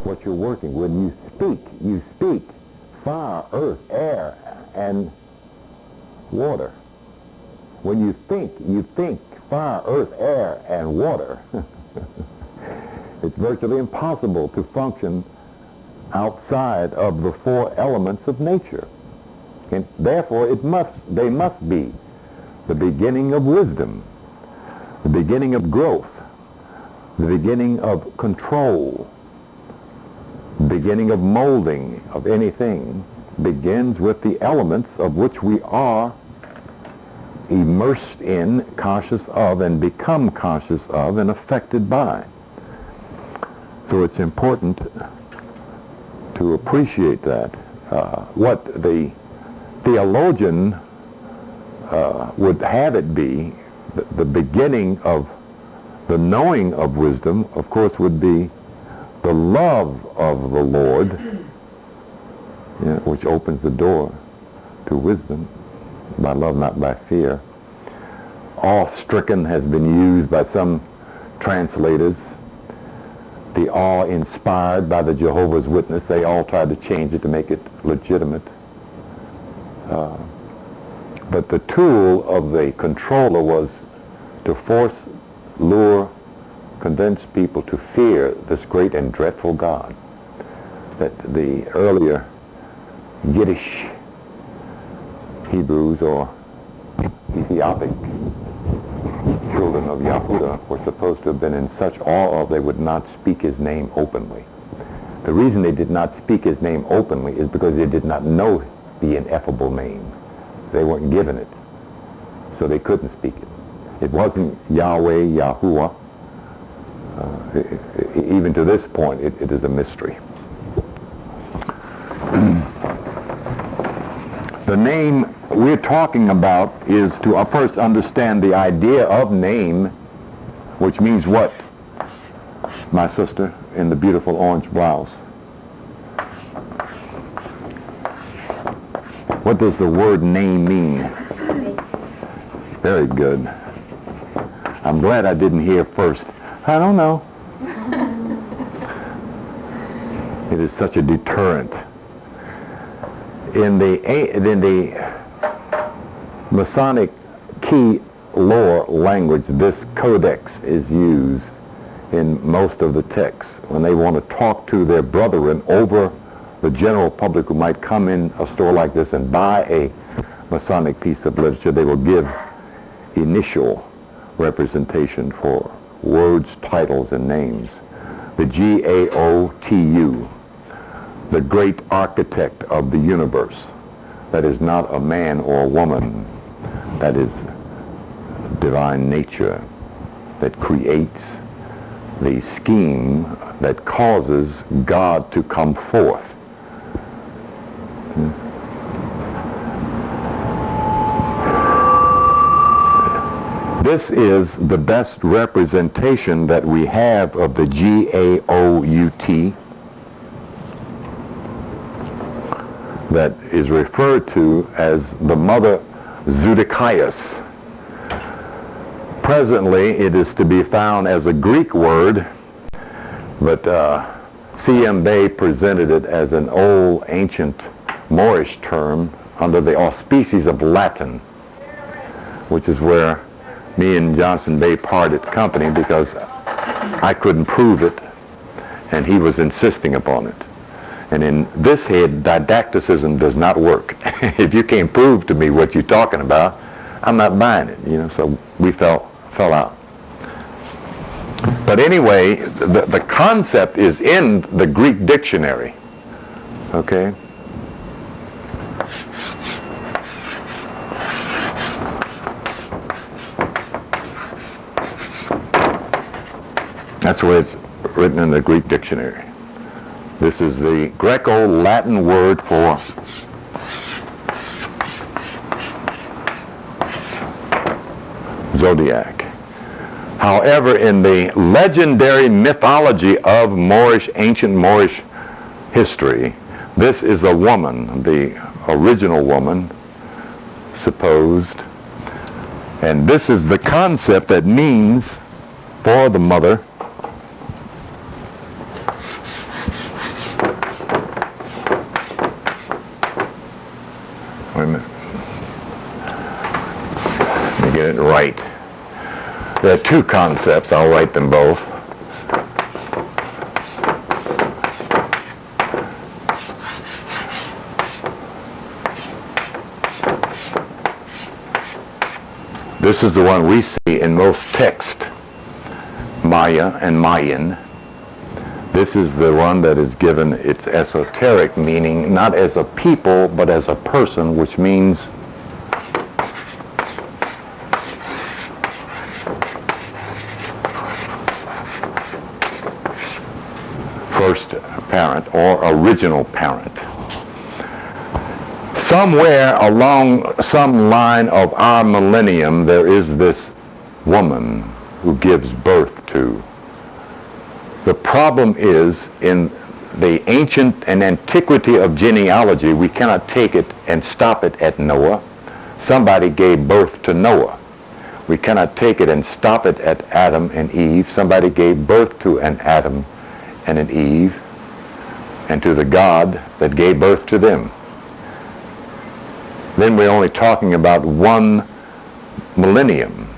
what you're working. When you speak fire, earth, air, and water. When you think fire, earth, air, and water. It's virtually impossible to function outside of the four elements of nature. And therefore, they must be the beginning of wisdom, the beginning of growth, the beginning of control, the beginning of molding of anything begins with the elements of which we are immersed in, conscious of, and become conscious of and affected by. So it's important to appreciate that. What the theologian would have it be, the beginning of the knowing of wisdom, of course, would be the love of the Lord, which opens the door to wisdom, by love, not by fear. Awe-stricken has been used by some translators. The awe-inspired by the Jehovah's Witness, they all tried to change it to make it legitimate. But the tool of the controller was to force, lure, convince people to fear this great and dreadful God. That the earlier Yiddish Hebrews or Ethiopic children of Yahudah were supposed to have been in such awe of they would not speak his name openly. The reason they did not speak his name openly is because they did not know the ineffable name. They weren't given it, so they couldn't speak it. It wasn't Yahweh, Yahuwah. Even to this point, it is a mystery. The name we're talking about is to first understand the idea of name, which means what, my sister in the beautiful orange blouse? What does the word name mean? Very good. I'm glad I didn't hear first. I don't know. It is such a deterrent. In the Masonic key lore language, this codex is used in most of the texts. When they want to talk to their brethren over the general public who might come in a store like this and buy a Masonic piece of literature, they will give initial representation for words, titles, and names. The G-A-O-T-U, the great architect of the universe. That is not a man or a woman. That is divine nature that creates the scheme that causes God to come forth. This is the best representation that we have of the G-A-O-U-T that is referred to as the Mother Zoodokias. Presently, it is to be found as a Greek word, but C.M. Bay presented it as an old, ancient Moorish term under the auspices of Latin, which is where me and Johnson Bay parted company because I couldn't prove it, and he was insisting upon it. And in this head, didacticism does not work. If you can't prove to me what you're talking about, I'm not buying it, so we fell out. But anyway, the concept is in the Greek dictionary, okay? That's where it's written in the Greek dictionary. This is the Greco-Latin word for zodiac. However, in the legendary mythology of ancient Moorish history, this is a woman, the original woman, supposed. And this is the concept that means for the mother Wait a minute. Let me get it right. There are two concepts. I'll write them both. This is the one we see in most text, Maya and Mayan. This is the one that is given its esoteric meaning, not as a people, but as a person, which means first parent or original parent. Somewhere along some line of our millennium, there is this woman who gives birth to. The problem is, in the ancient and antiquity of genealogy, we cannot take it and stop it at Noah. Somebody gave birth to Noah. We cannot take it and stop it at Adam and Eve. Somebody gave birth to an Adam and an Eve, and to the God that gave birth to them. Then we're only talking about one millennium.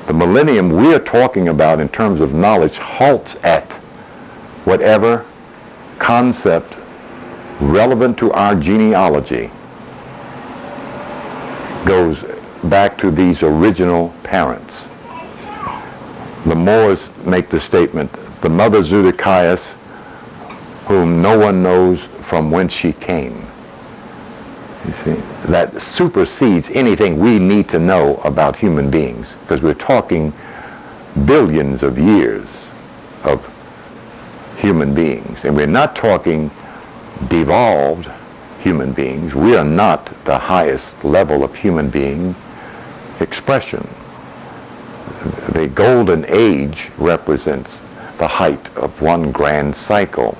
The millennium we're talking about in terms of knowledge halts at whatever concept relevant to our genealogy goes back to these original parents. The Moors make the statement, the mother Zedekias, whom no one knows from whence she came. You see, that supersedes anything we need to know about human beings, because we're talking billions of years of human beings, and we're not talking devolved human beings. We are not the highest level of human being expression. The golden age represents the height of one grand cycle.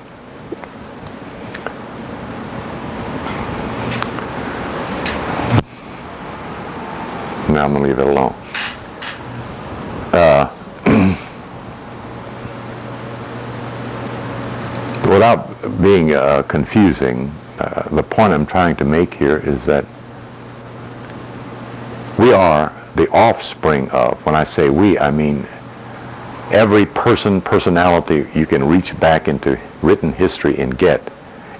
Now I'm going to leave it alone. Without being confusing, the point I'm trying to make here is that we are the offspring of, when I say we, I mean every personality you can reach back into written history and get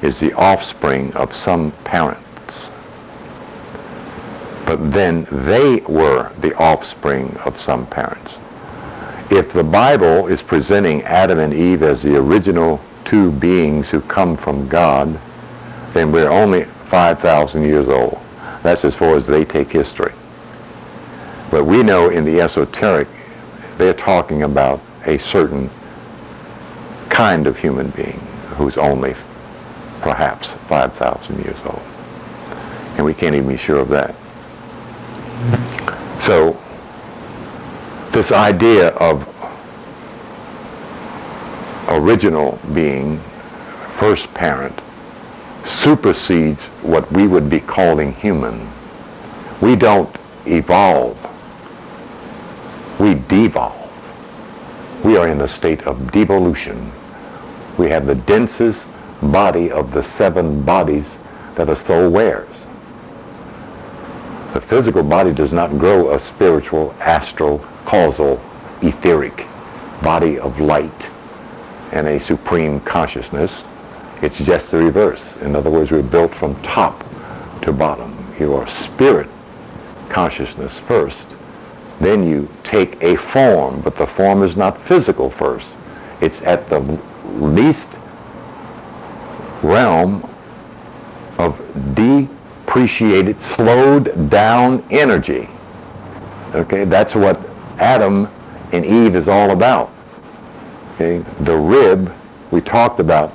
is the offspring of some parents. But then they were the offspring of some parents. If the Bible is presenting Adam and Eve as the original two beings who come from God, then we're only 5,000 years old. That's as far as they take history. But we know in the esoteric, they're talking about a certain kind of human being who's only perhaps 5,000 years old. And we can't even be sure of that. So this idea of original being, first parent, supersedes what we would be calling human. We don't evolve. We devolve. We are in a state of devolution. We have the densest body of the 7 bodies that a soul wears. The physical body does not grow a spiritual, astral, causal, etheric body of light and a supreme consciousness. It's just the reverse. In other words, we're built from top to bottom. You are spirit consciousness first. Then you take a form, but the form is not physical first. It's at the least realm of depreciated, slowed down energy. Okay, that's what Adam and Eve is all about. Okay, the rib we talked about.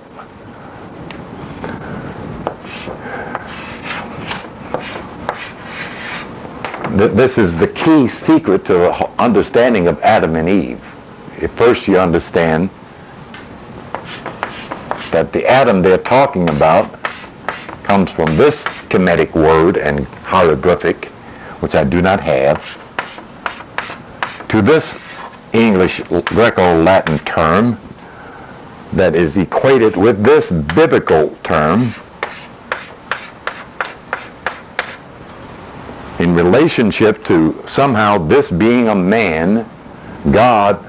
This is the key secret to the understanding of Adam and Eve. First you understand that the Adam they're talking about comes from this Kemetic word and hieroglyphic, which I do not have, to this English Greco-Latin term that is equated with this biblical term, in relationship to somehow this being a man, God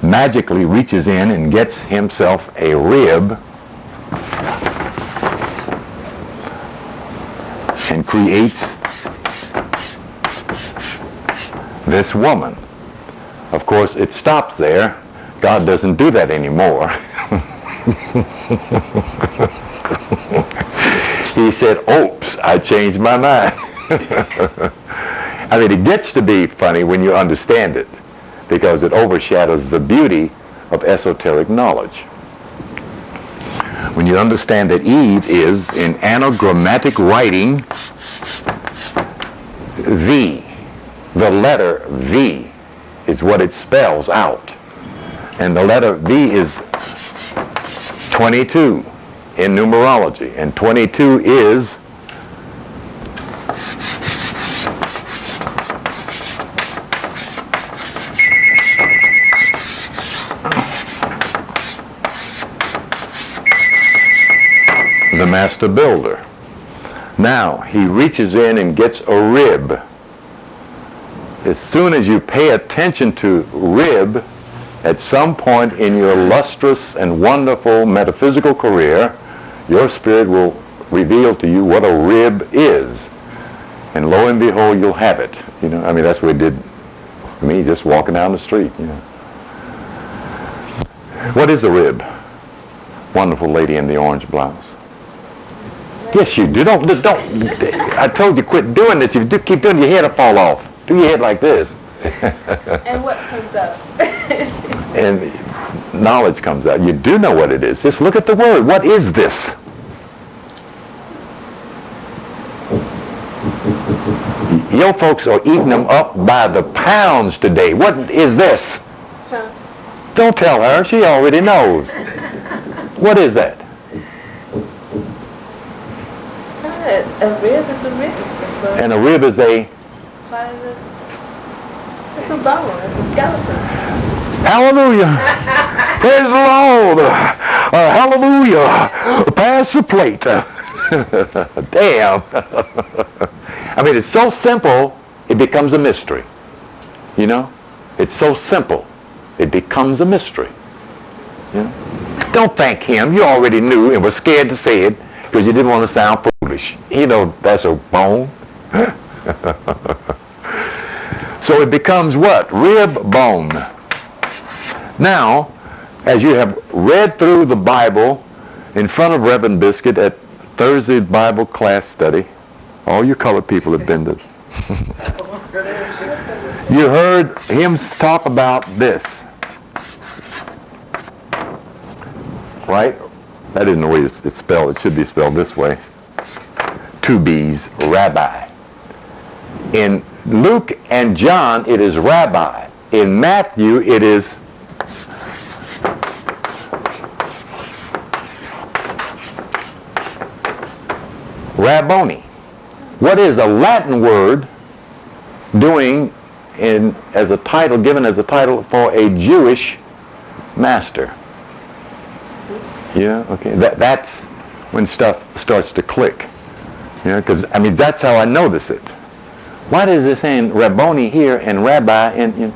magically reaches in and gets himself a rib and creates this woman. Of course, it stops there. God doesn't do that anymore. He said, oops, I changed my mind. I mean, it gets to be funny when you understand it, because it overshadows the beauty of esoteric knowledge. When you understand that Eve is, in anagrammatic writing, the letter V is what it spells out. And the letter V is 22 in numerology. And 22 is the master builder. Now, he reaches in and gets a rib. As soon as you pay attention to rib, at some point in your lustrous and wonderful metaphysical career, your spirit will reveal to you what a rib is. And lo and behold, you'll have it. You know, I mean, that's what it did for me, just walking down the street, you know. What is a rib? Wonderful lady in the orange blouse. Yes, you do. Don't. I told you, quit doing this. If you keep doing it, your head will fall off. Do your head like this. And what comes up? And knowledge comes out. You do know what it is. Just look at the word. What is this? Your folks are eating them up by the pounds today. What is this? Huh? Don't tell her. She already knows. What is that? A rib is a rib. And a rib is a... It's a bone. It's a skeleton. Hallelujah. Praise the Lord. Hallelujah. Pass the plate. Damn. I mean, it's so simple, it becomes a mystery. You know? It's so simple, it becomes a mystery. You know? Don't thank him. You already knew and were scared to say it because you didn't want to sound foolish. You know, that's a bone. So it becomes what? Rib bone. Now, as you have read through the Bible in front of Reverend Biscuit at Thursday Bible class study, all you colored people have been to. You heard him talk about this. Right? That isn't the way it's spelled. It should be spelled this way. 2 B's, rabbi. In Luke and John, it is rabbi. In Matthew, it is Rabboni. What is a Latin word doing as a title, given as a title for a Jewish master? Yeah, okay. That's when stuff starts to click. You know, because, I mean, that's how I notice it. Why is it saying Rabboni here and rabbi? And you know?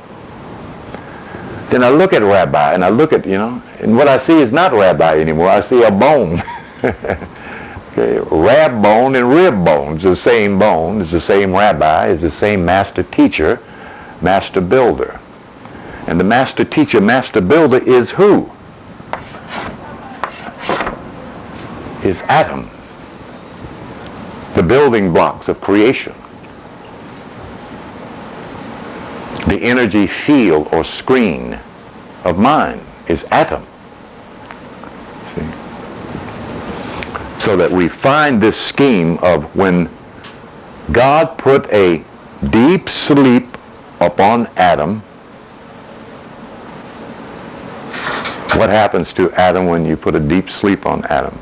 Then I look at rabbi and I look at, you know, and what I see is not rabbi anymore. I see a bone. Okay, rab bone and rib bone. It's the same bone. It's the same rabbi. It's the same master teacher, master builder. And the master teacher, master builder is who? Is Adam. The building blocks of creation. The energy field or screen of mind is atom. See? So that we find this scheme of when God put a deep sleep upon Adam, what happens to Adam when you put a deep sleep on Adam?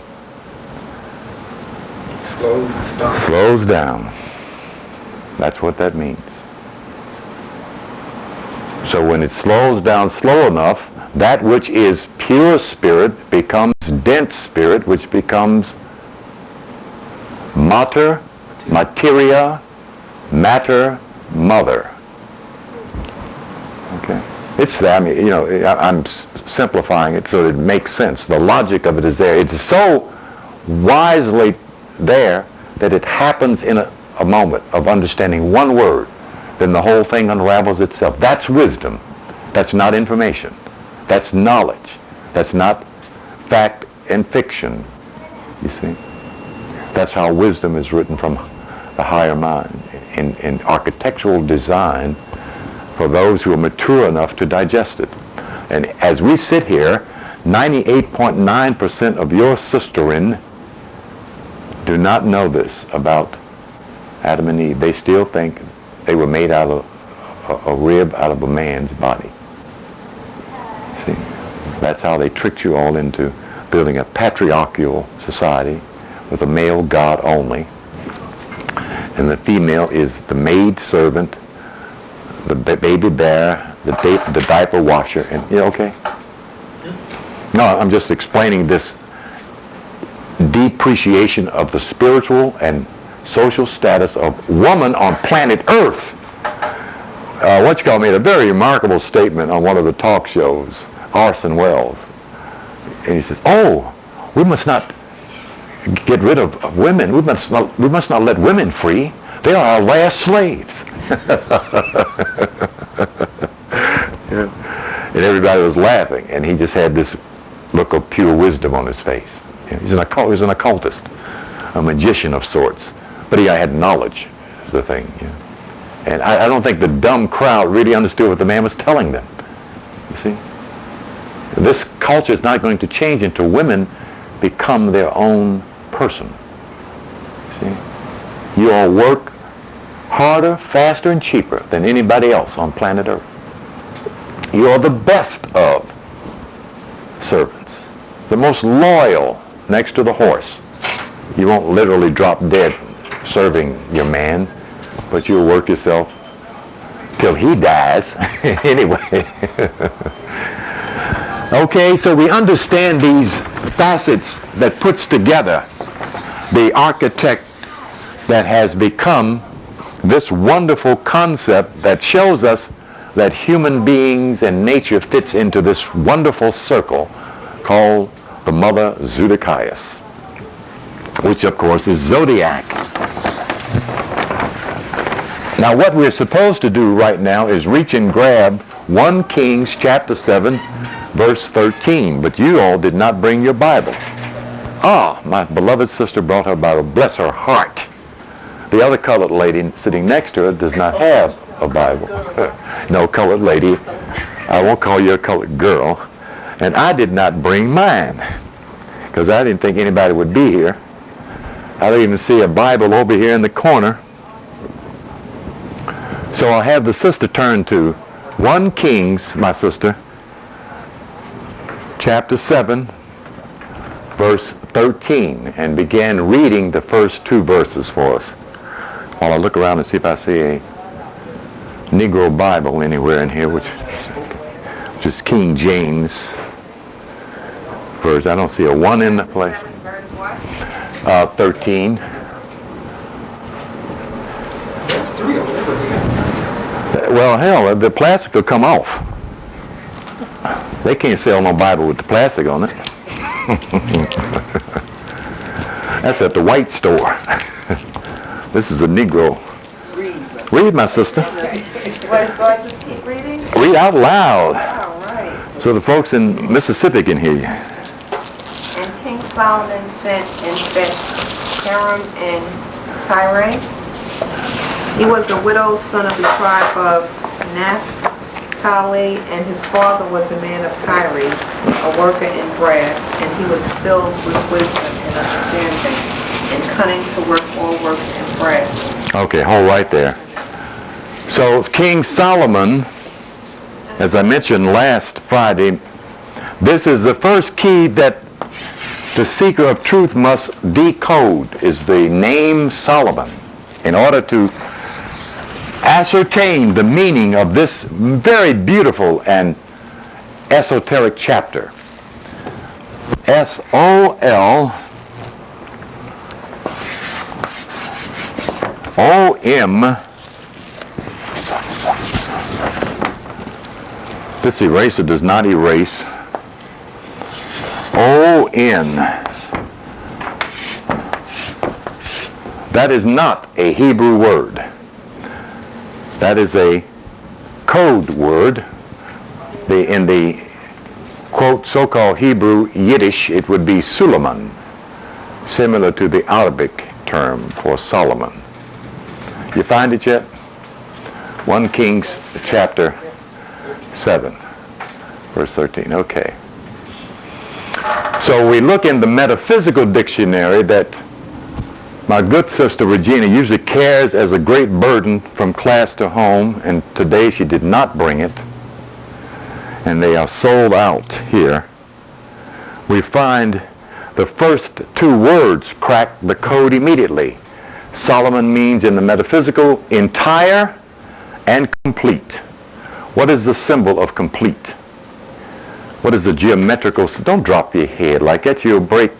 Slows down. That's what that means. So when it slows down slow enough, that which is pure spirit becomes dense spirit, which becomes matter, materia, mater, mother. Okay. It's that, I mean, you know, I'm simplifying it so that it makes sense. The logic of it is there. It is so wisely there that it happens in a moment of understanding one word. Then the whole thing unravels itself. That's wisdom. That's not information. That's knowledge. That's not fact and fiction. You see? That's how wisdom is written from the higher mind in architectural design for those who are mature enough to digest it. And as we sit here, 98.9% of your sisterin do not know this about Adam and Eve. They still think they were made out of a rib out of a man's body. See, that's how they tricked you all into building a patriarchal society with a male god only, and the female is the maid servant, the baby bearer, the diaper washer, and you okay? No, I'm just explaining this depreciation of the spiritual and social status of woman on planet Earth. Made a very remarkable statement on one of the talk shows, Orson Welles. And he says, oh, we must not get rid of women. We must not let women free. They are our last slaves. Yeah. And everybody was laughing, and he just had this look of pure wisdom on his face. He's an occultist, a magician of sorts. But he had knowledge, is the thing. You know? And I don't think the dumb crowd really understood what the man was telling them. You see? This culture is not going to change until women become their own person. See? You all work harder, faster, and cheaper than anybody else on planet Earth. You are the best of servants, the most loyal next to the horse. You won't literally drop dead serving your man, but you'll work yourself till he dies anyway. Okay, so we understand these facets that puts together the architect that has become this wonderful concept that shows us that human beings and nature fits into this wonderful circle called the Mother Zodiakias, which of course is zodiac. Now what we're supposed to do right now is reach and grab 1 Kings chapter 7 verse 13, but you all did not bring your Bible. Ah, my beloved sister brought her Bible. Bless her heart. The other colored lady sitting next to her does not have a Bible. No, colored lady. I won't call you a colored girl. And I did not bring mine because I didn't think anybody would be here. I don't even see a Bible over here in the corner. So I'll have the sister turn to 1 Kings, my sister, chapter 7, verse 13, and began reading the first 2 verses for us. While I look around and see if I see a Negro Bible anywhere in here, which is King James verse. I don't see a 1 in the place. 13. Well, hell, the plastic will come off. They can't sell no Bible with the plastic on it. That's at the white store. This is a Negro. Read, my sister. Do I just keep reading? Read out loud. All right. So the folks in Mississippi can hear you. And King Solomon sent and fed Hiram and Tyre. He was a widowed son of the tribe of Naphtali, and his father was a man of Tyre, a worker in brass, and he was filled with wisdom and understanding, and cunning to work all works in brass. Okay, hold right there. So King Solomon, as I mentioned last Friday, this is the first key that the seeker of truth must decode, is the name Solomon, in order to ascertain the meaning of this very beautiful and esoteric chapter. This eraser does not erase. O-N. That is not a Hebrew word. That is a code word. In the, quote, so-called Hebrew Yiddish, it would be Suleiman, similar to the Arabic term for Solomon. You find it yet? 1 Kings chapter 7, verse 13. Okay. So we look in the metaphysical dictionary that my good sister Regina usually carries as a great burden from class to home, and today she did not bring it, and they are sold out here. We find the first 2 words crack the code immediately. Solomon means in the metaphysical entire and complete. What is the symbol of complete? What is the geometrical? Don't drop your head like that, you'll break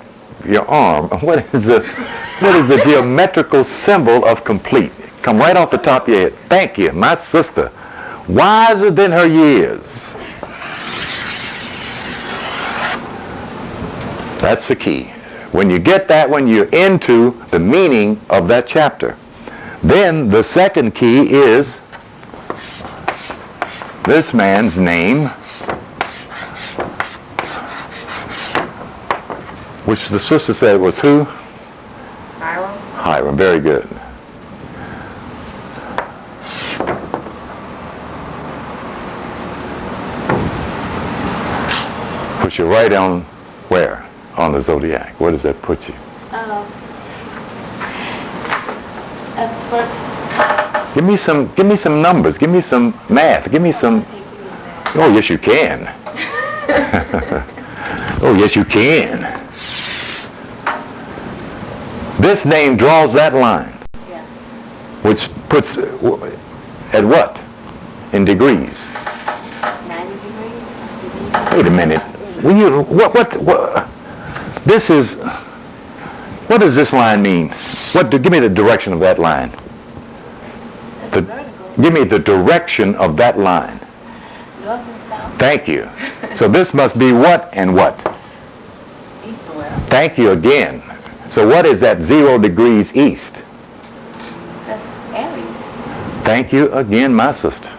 your arm. What is the geometrical symbol of complete? Come right off the top of your head. Thank you, my sister. Wiser than her years. That's the key. When you get that one, you're into the meaning of that chapter. Then the second key is this man's name, which the sister said was who? Hiram. Hiram, very good. Put you right on where? On the zodiac. Where does that put you? At first. Give me some numbers. Give me some math. Give me some. Oh yes, you can. Oh yes, you can. This name draws that line, Yeah. which puts at what in degrees? 90 degrees. Wait a minute. When you what? This is. What does this line mean? Give me the direction of that line. That's vertical. Give me the direction of that line. North and south. Thank you. So this must be what and what? East and west. Thank you again. So what is that 0 degrees east? That's Aries. Thank you again, my sister.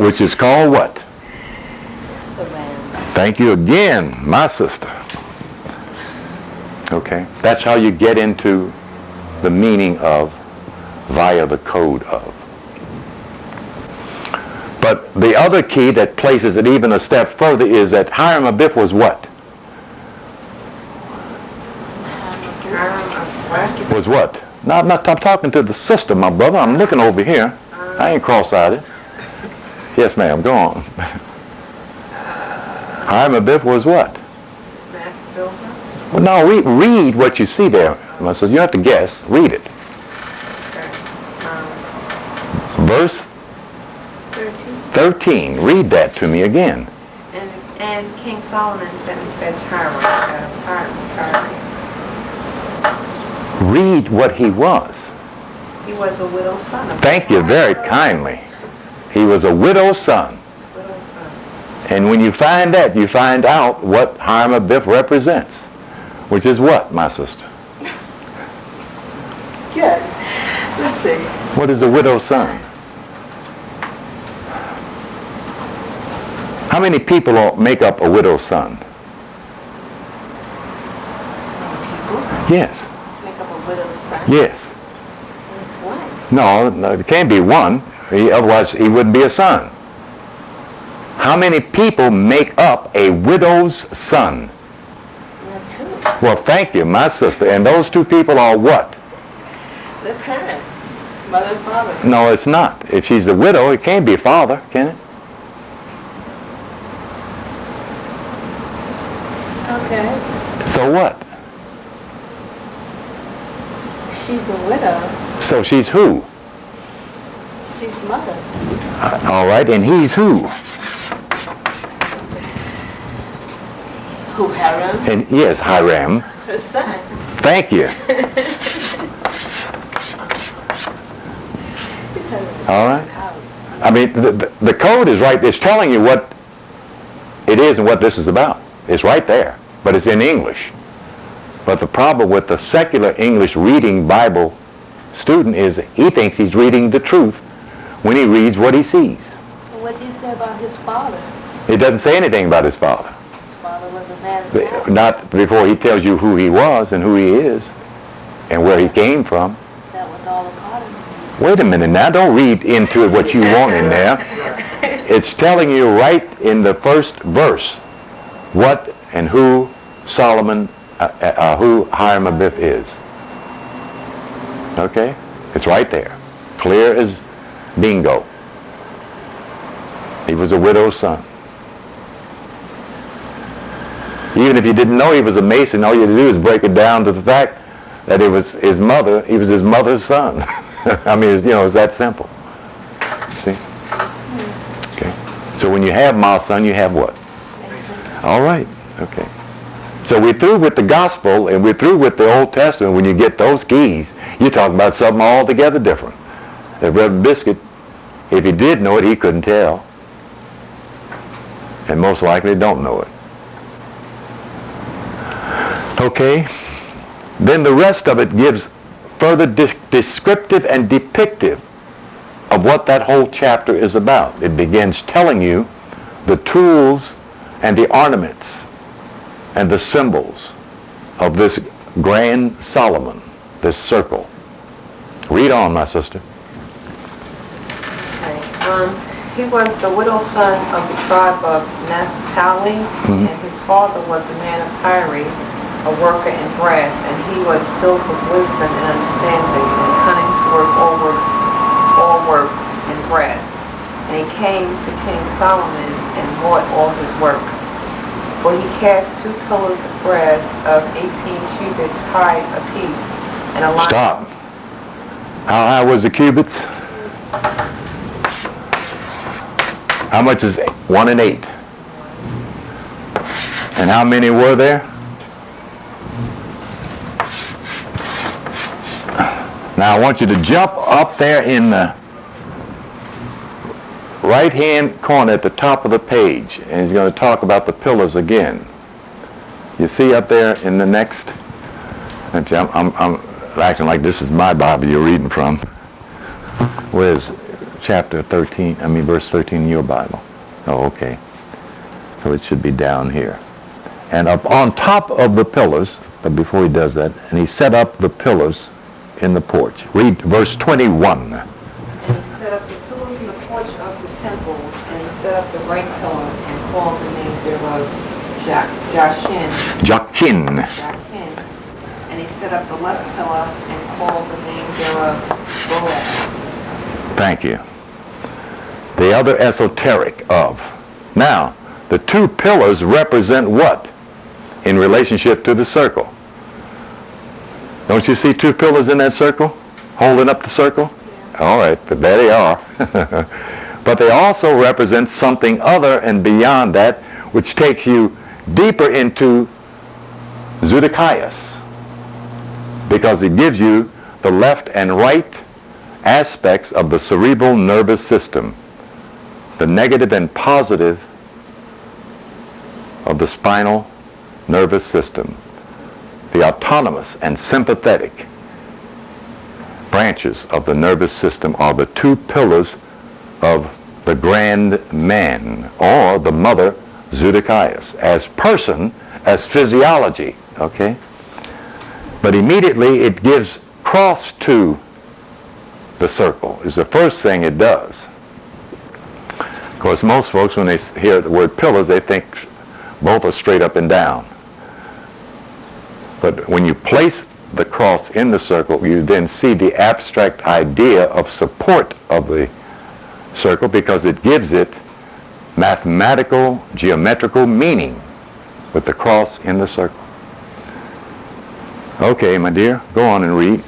Which is called what? The ram. Thank you again, my sister. Okay, that's how you get into the meaning of via the code of. But the other key that places it even a step further is that Hiram Abiff was what? Was what? No, I'm talking to the sister, my brother. I'm looking over here. I ain't cross-eyed. Yes, ma'am, go on. Hiram Abiff was what? Master builder. Well, no, read what you see there. My sister, you don't have to guess. Read it. Okay. Verse 13. Read that to me again. And King Solomon sent me fetch Hiram. Read what he was. He was a widow's son. Thank you very kindly. He was a widow's son. Widow's son. And when you find that, you find out what Hiram Abiff represents. Which is what, my sister? Good. Let's see. What is a widow's son? How many people make up a widow's son? People Yes. Make up a widow's son. Yes. That's one. No, it can't be one. Otherwise, he wouldn't be a son. How many people make up a widow's son? Not two. Well, thank you, my sister. And those 2 people are what? The parents. Mother and father. No, it's not. If she's a widow, it can't be father, can it? Okay. So what? She's a widow. So she's who? She's mother. All right, and he's who? Who, Hiram? And yes, Hiram. Her son. Thank you. All right. I mean, the code is right. It's telling you what it is and what this is about. It's right there, but it's in English. But the problem with the secular English reading Bible student is he thinks he's reading the truth when he reads what he sees. What did he say about his father? It doesn't say anything about his father. His father was a man of God. Not before he tells you who he was and who he is and where he came from. That was all a part of him. Wait a minute now. Don't read into it what you want in there. It's telling you right in the first verse what and who Solomon, who Hiram Abiff is. Okay? It's right there. Clear as bingo. He was a widow's son. Even if you didn't know he was a Mason, all you had to do is break it down to the fact that it was his mother. He was his mother's son. I mean, it's that simple. See? Okay. So when you have my son, you have what? All right. Okay. So we're through with the gospel and we're through with the Old Testament. When you get those keys, you're talking about something altogether different. If Reverend Biscuit, if he did know it, he couldn't tell. And most likely don't know it. Okay? Then the rest of it gives further descriptive and depictive of what that whole chapter is about. It begins telling you the tools and the ornaments and the symbols of this grand Solomon, this circle. Read on, my sister. Okay. He was the widowed son of the tribe of Naphtali, and his father was a man of Tyre, a worker in brass, and he was filled with wisdom and understanding, and cunning to work all works in brass. And he came to King Solomon and bought all his work. For he cast 2 pillars of brass of 18 cubits high apiece, and a line. Stop. How high was the cubits? How much is 1 and 8? And how many were there? Now I want you to jump up there in the right-hand corner at the top of the page, and he's going to talk about the pillars again. You see up there in the next, I'm acting like this is my Bible you're reading from. Where's chapter 13, verse 13 in your Bible? Oh, okay. So it should be down here. And up on top of the pillars, but before he does that, and he set up the pillars in the porch. Read verse 21. And he set up the pillars in the porch of the temple, and he set up the right pillar and called the name thereof Jachin. And he set up the left pillar and called the name thereof Boaz. Thank you. The other esoteric of. Now, the 2 pillars represent what in relationship to the circle? Don't you see 2 pillars in that circle holding up the circle? Yeah. All right, but there they are. But they also represent something other and beyond that, which takes you deeper into Zedekiah, because it gives you the left and right aspects of the cerebral nervous system, the negative and positive of the spinal nervous system, the autonomous and sympathetic branches of the nervous system are the 2 pillars of the grand man, or the mother Zedekiah, as person, as physiology, okay? But immediately it gives cross to the circle, is the first thing it does. Of course, most folks, when they hear the word pillars, they think both are straight up and down. But when you place the cross in the circle, you then see the abstract idea of support of the circle, because it gives it mathematical, geometrical meaning with the cross in the circle. Okay, my dear, go on and read.